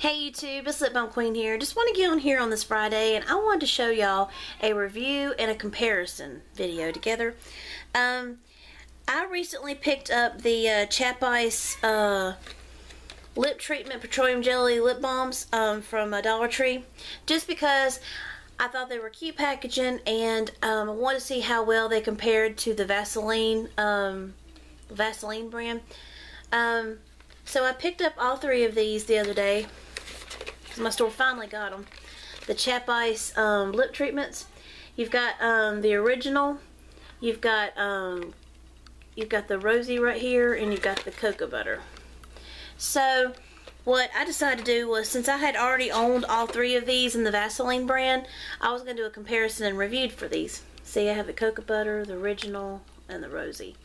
Hey YouTube, it's Lip Balm Queen here. Just want to get on here on this Friday and I wanted to show y'all a review and a comparison video together. I recently picked up the Chap lip treatment petroleum jelly lip balms from Dollar Tree, just because I thought they were cute packaging and I wanted to see how well they compared to the Vaseline brand. So I picked up all three of these the other day. My store finally got them. The Chap lip treatments. You've got the original. You've got the rosy right here, and you've got the cocoa butter. So what I decided to do was, since I had already owned all three of these in the Vaseline brand, I was going to do a comparison and review for these. See, I have the cocoa butter, the original, and the rosy.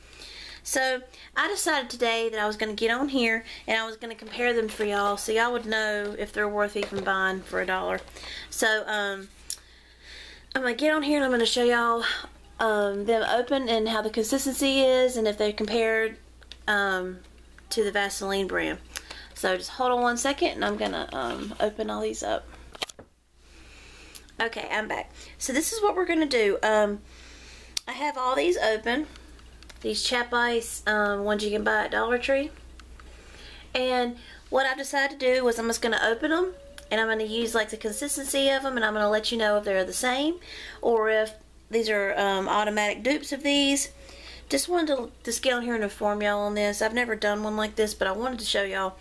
So I decided today that I was going to get on here and I was going to compare them for y'all so y'all would know if they're worth even buying for $1. So I'm going to get on here and I'm going to show y'all them open and how the consistency is and if they're compared to the Vaseline brand. So just hold on one second and I'm going to open all these up. Okay, I'm back. So this is what we're going to do. I have all these open. These Chap ones you can buy at Dollar Tree. And what I've decided to do was I'm just going to open them and I'm going to use like the consistency of them, and I'm going to let you know if they're the same or if these are automatic dupes of these. Just wanted to just get on here and inform y'all on this. I've never done one like this, but I wanted to show y'all.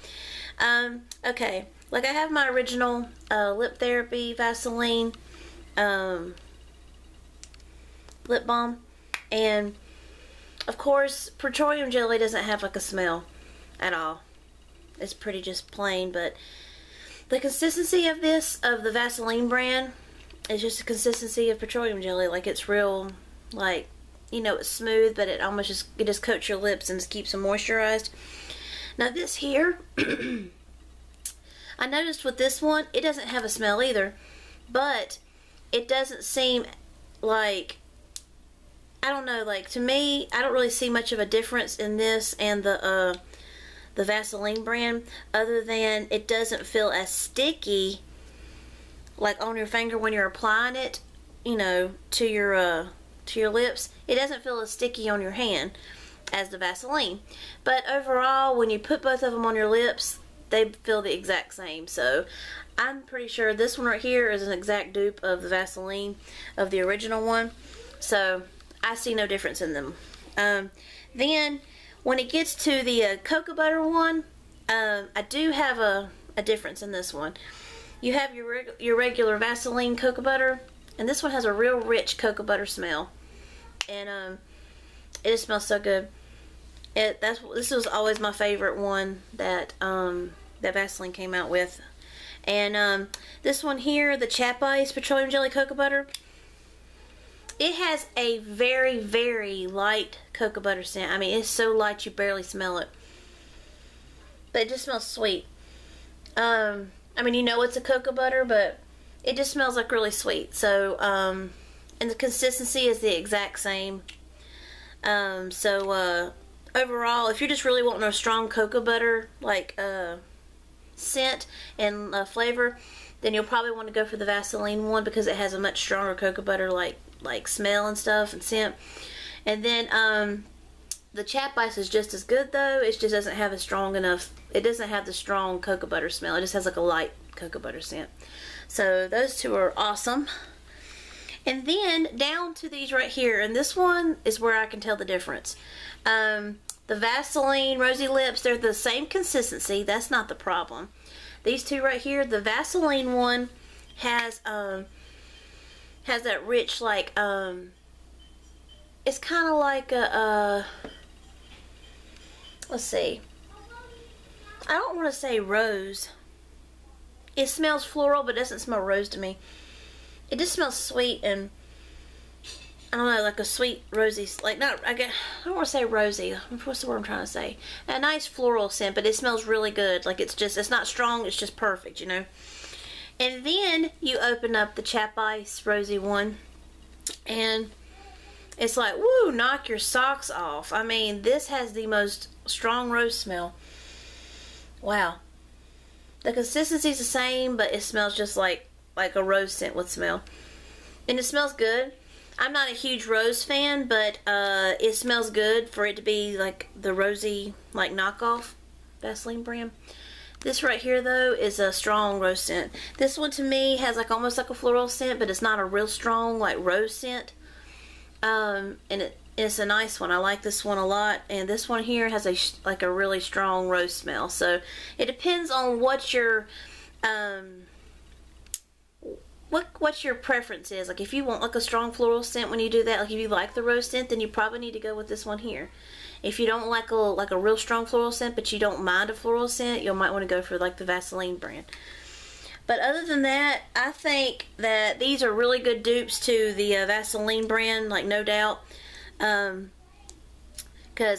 Okay, like I have my original Lip Therapy Vaseline lip balm, and of course, petroleum jelly doesn't have like a smell at all. It's pretty just plain, but the consistency of this, of the Vaseline brand, is just the consistency of petroleum jelly. Like it's real, like, you know, it's smooth, but it almost just coats your lips and just keeps them moisturized. Now this here, I noticed with this one, it doesn't have a smell either, but it doesn't seem like, I don't know, like to me, I don't really see much of a difference in this and the Vaseline brand, other than it doesn't feel as sticky like on your finger when you're applying it, you know, to your lips. It doesn't feel as sticky on your hand as the Vaseline. But overall, when you put both of them on your lips, they feel the exact same. So I'm pretty sure this one right here is an exact dupe of the Vaseline, of the original one. So I see no difference in them. Then when it gets to the cocoa butter one, I do have a difference in this one. You have your regular Vaseline cocoa butter, and this one has a real rich cocoa butter smell, and it just smells so good. This was always my favorite one that that Vaseline came out with. And this one here, the Chap petroleum jelly cocoa butter, it has a very, very light cocoa butter scent. I mean, it's so light you barely smell it. But it just smells sweet. I mean, you know it's a cocoa butter, but it just smells like really sweet. So, and the consistency is the exact same. Overall, if you're just really wanting a strong cocoa butter, like, scent and flavor, then you'll probably want to go for the Vaseline one because it has a much stronger cocoa butter like smell and stuff and scent. And then the Chap is just as good, though. It just doesn't have a strong enough, it doesn't have the strong cocoa butter smell. It just has like a light cocoa butter scent. So those two are awesome. And then down to these right here, and this one is where I can tell the difference. The Vaseline Rosy Lips, they're the same consistency. That's not the problem. These two right here, the Vaseline one has that rich, like, it's kind of like a, let's see, I don't want to say rose. It smells floral, but it doesn't smell rose to me. It just smells sweet and, I don't know, like a sweet rosy, like not, I don't want to say rosy, what's the word I'm trying to say? A nice floral scent, but it smells really good. Like it's not strong, it's just perfect, you know. And then you open up the Chap Rosy one, and it's like, woo, knock your socks off. I mean, this has the most strong rose smell. Wow. The consistency's the same, but it smells just like a rose scent would smell. And it smells good. I'm not a huge rose fan, but it smells good for it to be like the rosy, like knockoff Vaseline brand. This right here though is a strong rose scent. This one to me has like almost like a floral scent, but it's not a real strong like rose scent. And it's a nice one. I like this one a lot. And this one here has like a really strong rose smell. So it depends on what your what your preference is. Like if you want like a strong floral scent when you do that, like if you like the rose scent, then you probably need to go with this one here. If you don't like a real strong floral scent, but you don't mind a floral scent, you might want to go for like the Vaseline brand. But other than that, I think that these are really good dupes to the Vaseline brand, like no doubt. Because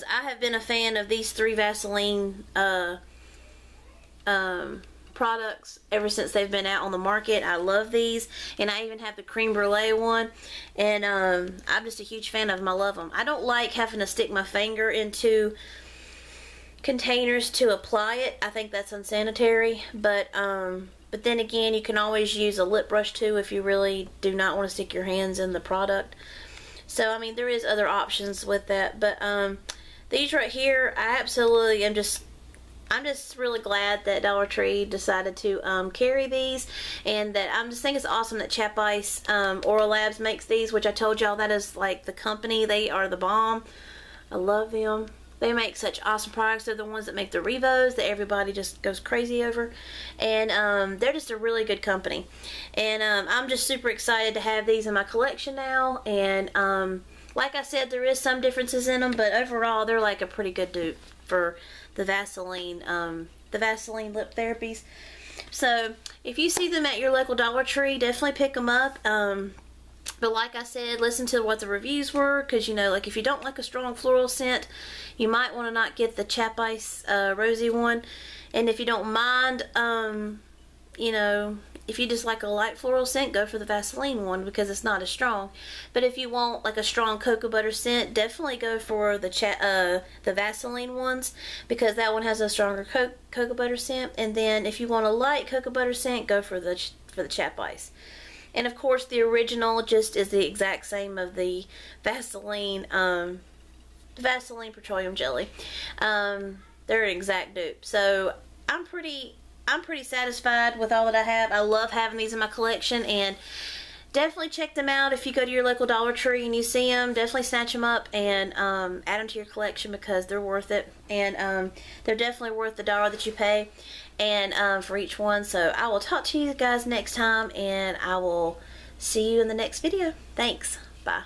I have been a fan of these 3 Vaseline products ever since they've been out on the market. I love these, and I even have the creme brulee one, and I'm just a huge fan of them. I love them. I don't like having to stick my finger into containers to apply it. I think that's unsanitary, but then again, you can always use a lip brush too if you really do not want to stick your hands in the product. So I mean, there is other options with that, but these right here, I absolutely am I'm just really glad that Dollar Tree decided to carry these, and that I just think it's awesome that Chap Ice Oral Labs makes these, which I told y'all that is like the company. They are the bomb. I love them. They make such awesome products. They're the ones that make the Revos that everybody just goes crazy over, and they're just a really good company. And I'm just super excited to have these in my collection now. And like I said, there is some differences in them, but overall they're like a pretty good dupe for the Vaseline lip therapies. So if you see them at your local Dollar Tree, definitely pick them up. But like I said, listen to what the reviews were, because you know, like if you don't like a strong floral scent, you might want to not get the Chap Ice rosy one. And if you don't mind, you know, if you just like a light floral scent, go for the Vaseline one because it's not as strong. But if you want like a strong cocoa butter scent, definitely go for the Vaseline ones, because that one has a stronger cocoa butter scent. And then if you want a light cocoa butter scent, go for the Chap Ice. And of course, the original just is the exact same of the Vaseline petroleum jelly. They're an exact dupe. So I'm pretty satisfied with all that I have. I love having these in my collection, and definitely check them out if you go to your local Dollar Tree and you see them. Definitely snatch them up and add them to your collection, because they're worth it, and they're definitely worth the $1 that you pay, and for each one. So I will talk to you guys next time, and I will see you in the next video. Thanks. Bye.